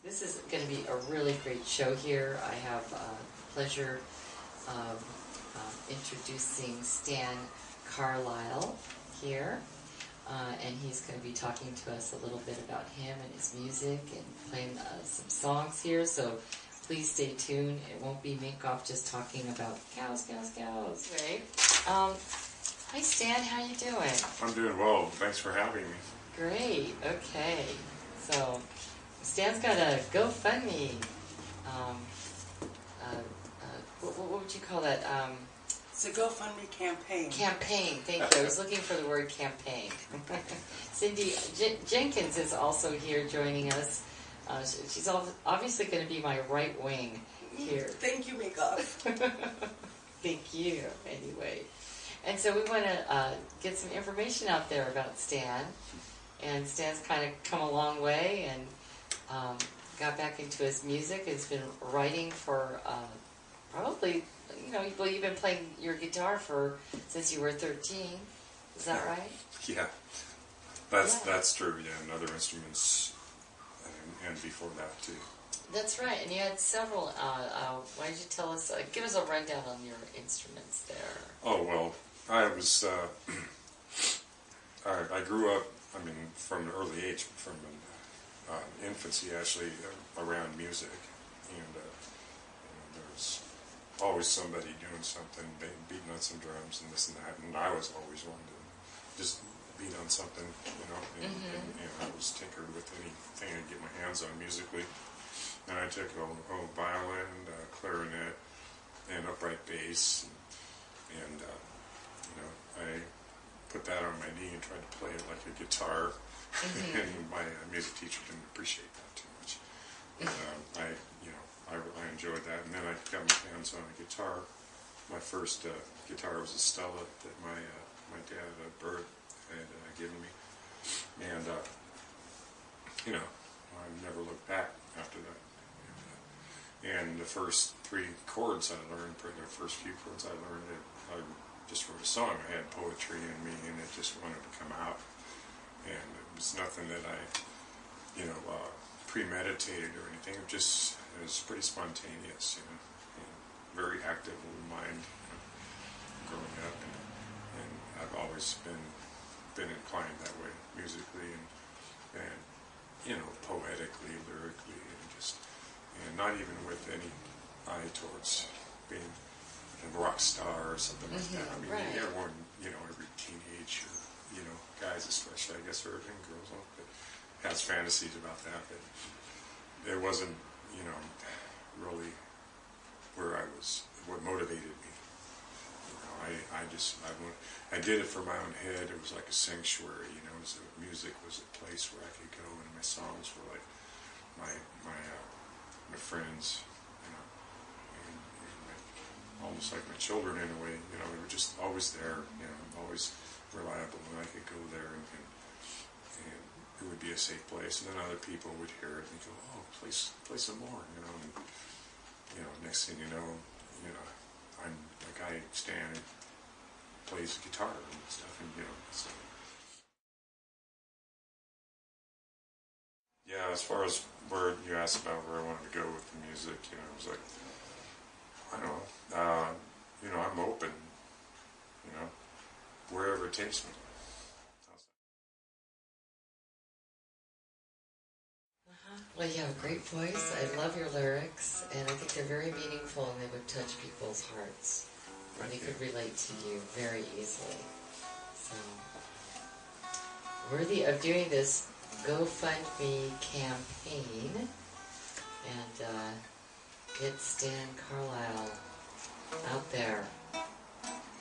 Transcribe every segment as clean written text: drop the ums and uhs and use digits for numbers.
This is going to be a really great show here. I have the pleasure of introducing Stan Carlisle here. And he's going to be talking to us a little bit about him and his music and playing some songs here. So please stay tuned. It won't be Minkoff just talking about cows, right? Hi Stan, how you doing? I'm doing well. Thanks for having me. Great. Okay. So Stan's got a GoFundMe. What would you call that? It's a GoFundMe campaign. Campaign. Thank you. I was looking for the word campaign. Cindy Jenkins is also here joining us. She's obviously going to be my right wing here. Thank you, Minkoff. Thank you. Anyway. And so we want to get some information out there about Stan. And Stan's kind of come a long way and got back into his music. Has been writing for probably, you've been playing your guitar since you were 13. Is that right? Yeah. That's true, yeah. And other instruments and before that too. That's right. And you had several. Why don't you tell us, give us a rundown on your instruments there. Oh, well, I was, I grew up, from an early age, from infancy actually, around music. And there's always somebody doing something, beating on some drums and this and that. And I was always wanting to just beat on something, and I was tinkered with anything I could get my hands on musically. And I took a violin, clarinet, and upright bass, and I put that on my knee and tried to play it like a guitar. And my music teacher didn't appreciate that too much. I enjoyed that, and then I got my hands on a guitar. My first guitar was a Stella that my dad, Bert, had given me, and I never looked back after that. And the first three chords I learned, the first few chords I learned, I just wrote a song. I had poetry in me, and it just wanted to come out. And it was nothing that I, premeditated or anything. It was pretty spontaneous, and very active in mind growing up. And I've always been inclined that way, musically and poetically, lyrically, and not even with any eye towards being a rock star or something like that. Right. Everyone, every teenage, guys especially, I guess, or even girls, but has fantasies about that. But it wasn't, really where I was, what motivated me. I did it for my own head. It was like a sanctuary, music was a place where I could go, and my songs were like my friends, and almost like my children in a way. They were just always there, always reliable, and I could go there and it would be a safe place. And then other people would hear it and go, "Oh, play some more," and next thing you know, I'm the guy standing, plays guitar and stuff, and so. Yeah, as far as where you asked about where I wanted to go with the music, it was like, I don't know, I'm open, wherever it takes me. Well, you have a great voice. I love your lyrics, and I think they're very meaningful, and they would touch people's hearts. And they could relate to you very easily. So, worthy of doing this GoFundMe campaign, and get Stan Carlisle out there.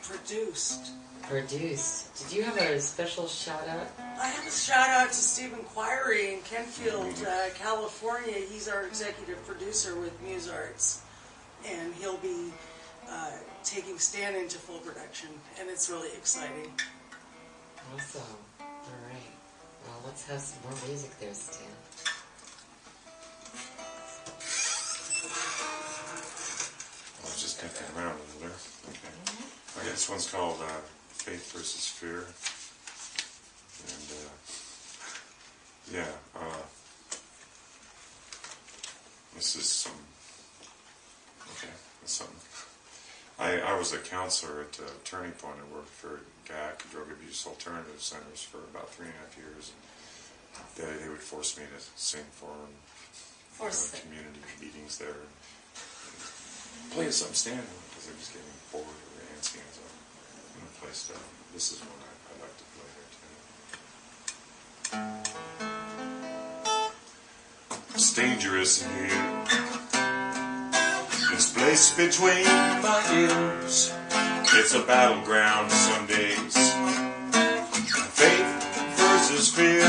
Produced. Did you have a special shout-out? I have a shout-out to Stephen Quirey in Kentfield, California. He's our executive producer with MuseArts, and he'll be taking Stan into full production, and it's really exciting. Awesome. All right. Well, let's have some more music there, Stan. I was just thinking around a little there. Okay. Okay, this one's called Faith versus Fear. And, This is some, okay, that's something. I was a counselor at Turning Point. I worked for DAC, Drug Abuse Alternative Centers, for about 3.5 years. And they would force me to sing for them. Community meetings there. Play us some stand because I was getting bored or antsy, so I'm going to play stuff. This is one I like to play there too. It's dangerous in here. This place between my ears. It's a battleground some days. Faith versus fear.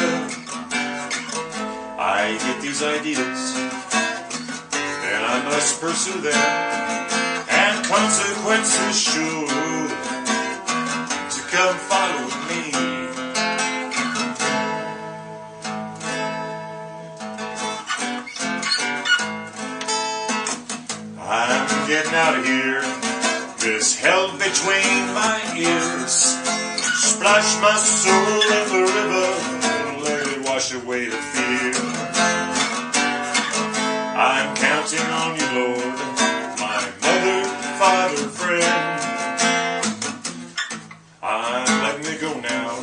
I get these ideas, and I must pursue them, and consequences sure to come follow me. I'm getting out of here, this hell between my ears. Splash my soul in the river, and let it wash away the fear. I'm counting on you, Lord, my mother, father, friend. I'm letting it go now,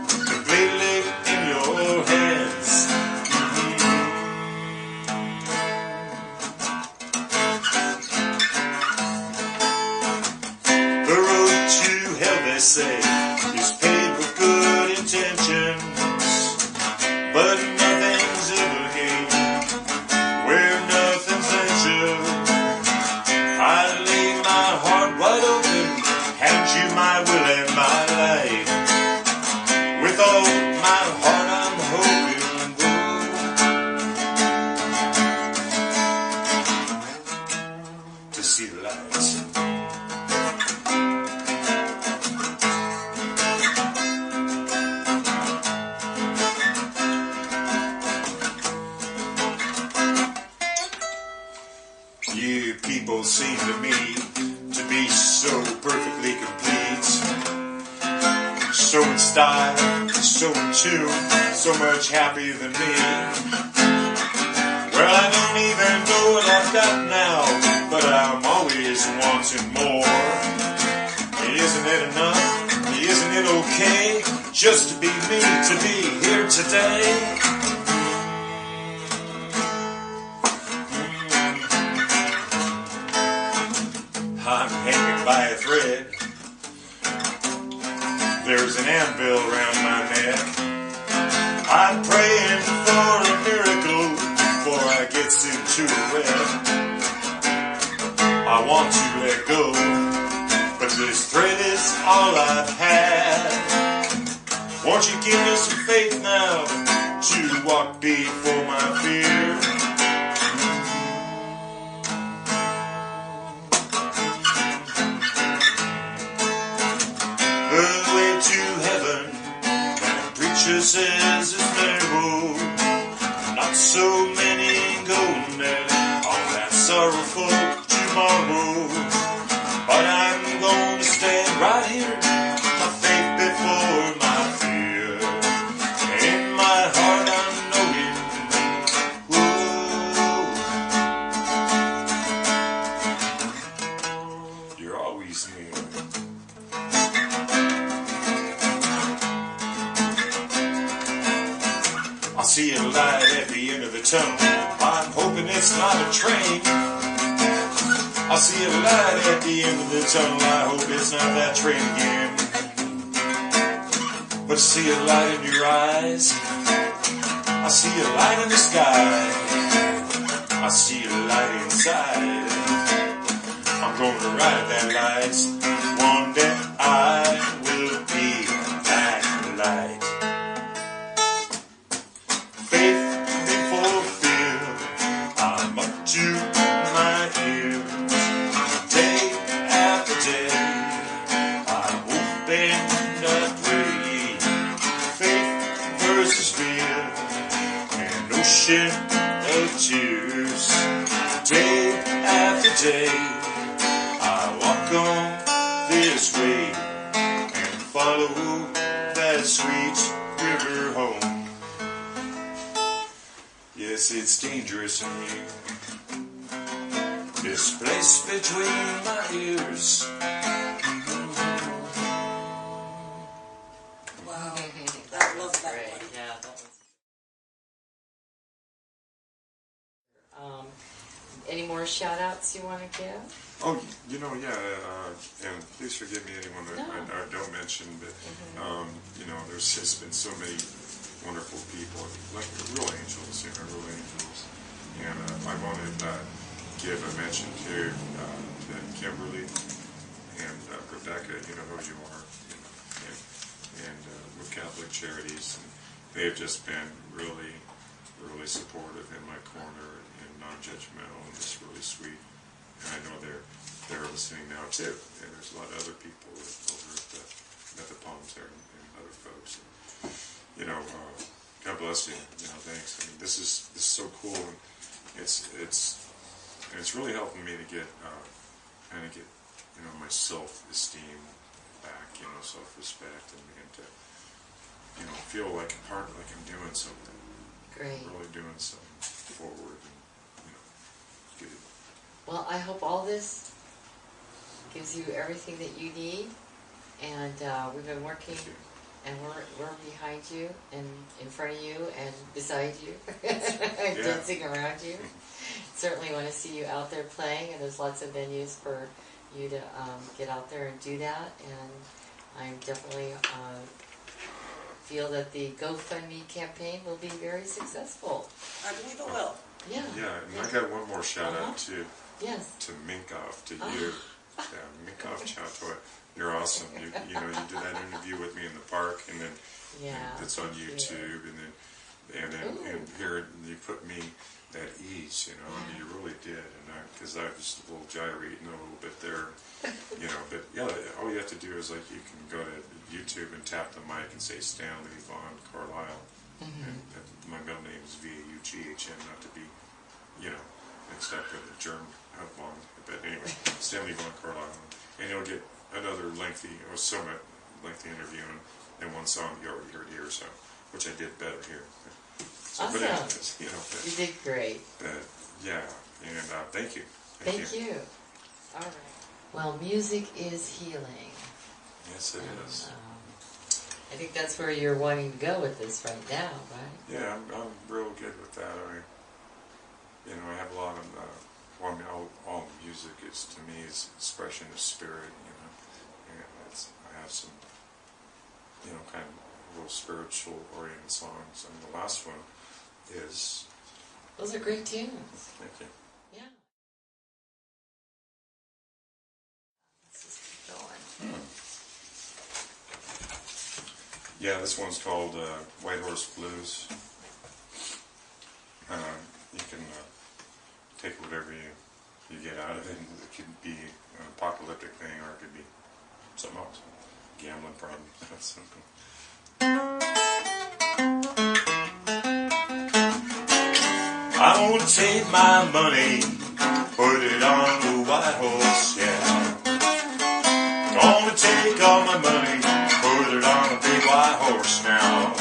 completely in your hands. The road to hell, they say, is paved with good intentions, but nothing's ever gained where nothing's ventured. I lay my heart wide open, hand you my will and my life. With all my heart I'm hoping to see the light. You people seem to me to be so perfectly complete, so in style, so in tune, so much happier than me. Well, I don't even know what I've got now, but I'm always wanting more. Isn't it enough? Isn't it okay just to be me, to be here today? I'm hanging by a thread. There's an anvil around my neck. I'm praying for a miracle before I get into a web. I want to let go, but this thread is all I've had. Won't you give me some faith now to walk before my fear? Says it's terrible, not so many golden there on that sorrowful tomorrow. But I'm going to stand right here, my faith before my fear. In my heart I'm knowing, whoa, you're always near. I see a light at the end of the tunnel. I'm hoping it's not a train. I see a light at the end of the tunnel. I hope it's not that train again. But I see a light in your eyes. I see a light in the sky. I see a light inside. I'm gonna ride that light. One day I will be that light. To my ears, day after day, I hope and I pray. Faith versus fear, an ocean of tears. Day after day, I walk on this way and follow that sweet river home. Yeah. Yes, it's dangerous in here. This place between my ears. Wow. I love that Great. one. Yeah, that was. Any more shout outs you want to give? Oh, and please forgive me anyone that I don't mention, but, there's just been so many wonderful people, like real angels, real angels. And I want to give a mention to Kimberly and Rebecca, you know who you are, and with Catholic Charities. And they have just been really, really supportive in my corner and non-judgmental and just really sweet. And I know they're listening now too. And there's a lot of other people over at the Palms there and other folks. And, God bless you. Thanks. I mean, this is so cool, and it's really helping me to get my self-esteem back, self-respect, and to feel like a part, like I'm doing something. Great. Really doing something forward, and good. Well, I hope all this gives you everything that you need, and we've been working, and we're behind you, and in front of you, and beside you, and dancing around you. Certainly want to see you out there playing, and there's lots of venues for you to get out there and do that, and I definitely feel that the GoFundMe campaign will be very successful. I believe it will. Yeah. Yeah, and I got one more shout out too. Yes. To Minkoff, to you. Yeah, Minkoff Chatoy. You're awesome. You did that interview with me in the park, and then it's on YouTube, and here you put me at ease, and you really did, and because I was a little gyrating a little bit there, but all you have to do is you can go to YouTube and tap the mic and say Stanley Vaughn Carlisle, and my middle name is Vaughn, not to be, mixed up with the German Vaughn, but anyway, Stanley Vaughn Carlisle, and you'll get another lengthy interview and one song you already heard here, which I did better here. So, awesome. But anyways, you did great. And thank you. Thank you. All right. Well, music is healing. Yes, it is. I think that's where you're wanting to go with this right now, right? Yeah, I'm real good with that. I have a lot of, all music is, to me, is expression of spirit, and I have some, kind of real spiritual oriented songs, and the last one is... Those are great tunes. Thank you. Yeah. Let's just keep going. Yeah, this one's called White Horse Blues. You can take whatever you get out of it. It could be an apocalyptic thing, or it could be something else. Gambling problem. That's simple. I want to take my money, put it on the white horse, yeah. Gonna take all my money, put it on a big white horse now.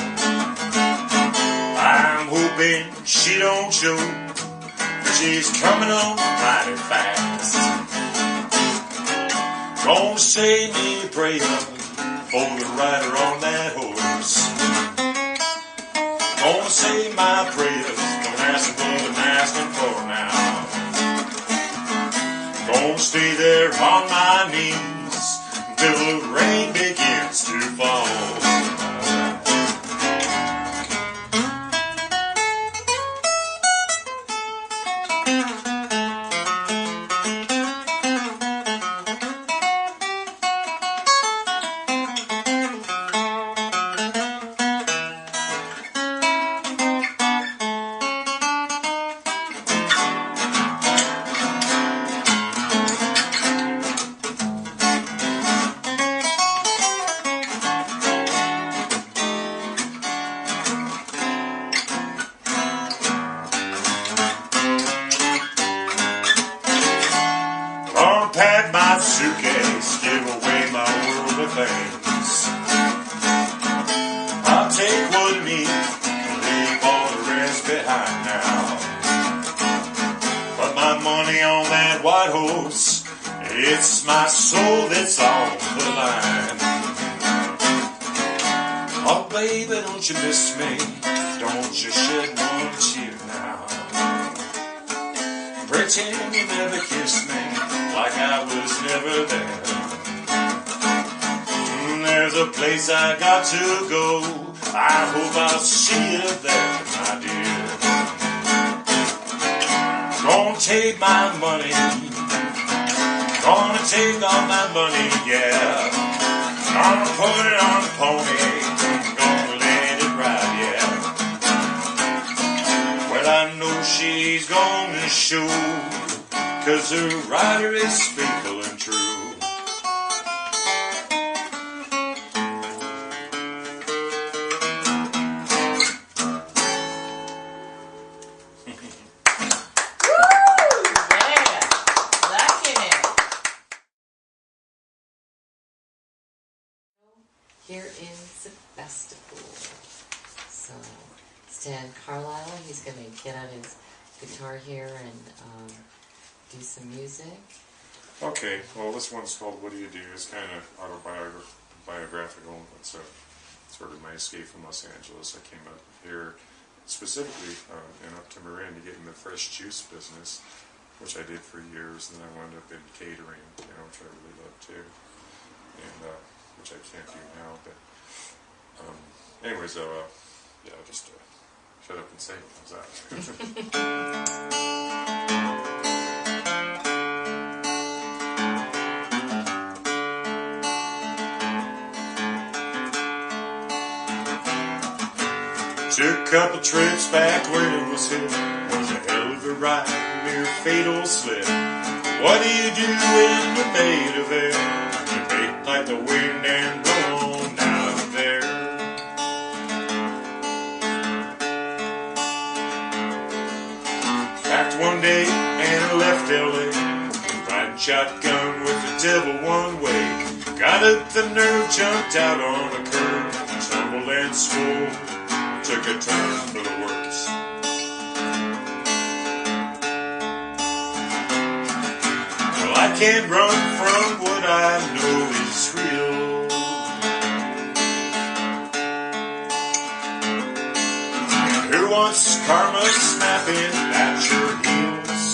I'm hoping she don't show, she's coming on mighty fast. Gonna say me a prayer for the rider on that horse. Gonna say my prayers, don't ask what I'm asking for now. Gonna stay there on my knees till the rain begins to fall. Suitcase, give away my world of things. I'll take what I need, leave all the rest behind now. white horse. It's my soul that's on the line. Oh baby, don't you miss me? Don't you shed one tear now? Pretend you never kissed me like I was never there. There's a place I got to go. I hope I'll see you there, my dear. Gonna take my money. Gonna take all my money, yeah. Gonna put it on a pony. Gonna let it ride, yeah. Well, I know she's gonna show, 'cause her rider is faithful and true. Here in Sebastopol. So, Stan Carlisle, he's going to get out his guitar here and do some music. Okay, well this one's called What Do You Do? It's kind of autobiographical. It's sort of my escape from Los Angeles. I came up here specifically and up to Marin to get in the fresh juice business, which I did for years, and then I wound up in catering, which I really love too. And which I can't do now, but anyways, yeah, I'll just shut up and sing. How's that? Took a couple trips back when it was hit. Was a hell of a ride, near fatal slip. What do you do when you're made of air? Like the wind and blow on out of there. Packed one day and left L.A. Riding shotgun with the devil one way. Got up the nerve, jumped out on a curve, tumbled and swore, took a turn for the worse. Well, I can't run from what I know is real. And who wants karma snapping at your heels?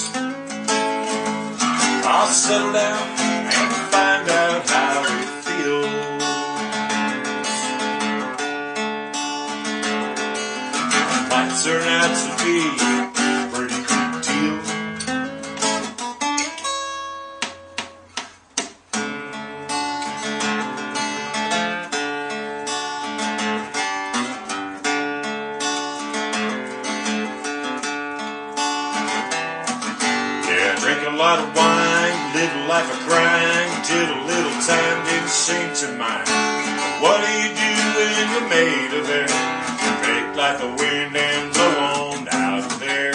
I'll settle down and find out how it feels. Might turn out to be a pretty good deal. Drink a lot of wine, live a life of crime, did a little time, didn't seem to mind. What do you do when you're made of air? You make like the wind and blow on out of there.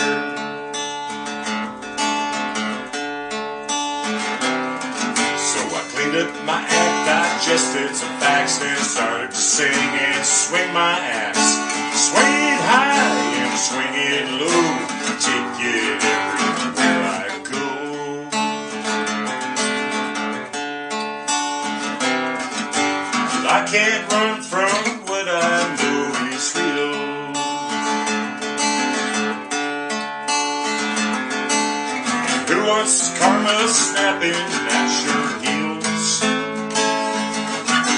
So I cleaned up my act, digested some facts, then started to sing and swing my ass. Swing it high and swing it low, take it everywhere I go. I can't run from what I know is real. Who wants karma snapping at your heels?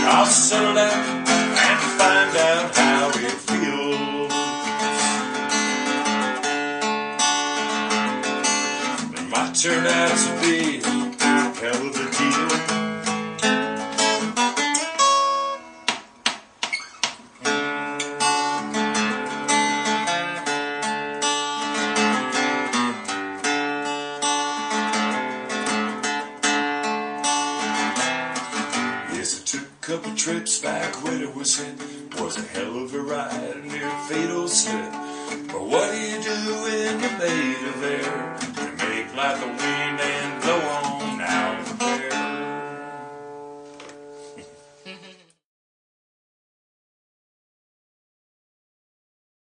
I'll settle down and find out how it feels. It might turn out to be a hell of a deal. Couple trips back when it was hit. Was a hell of a ride, near fatal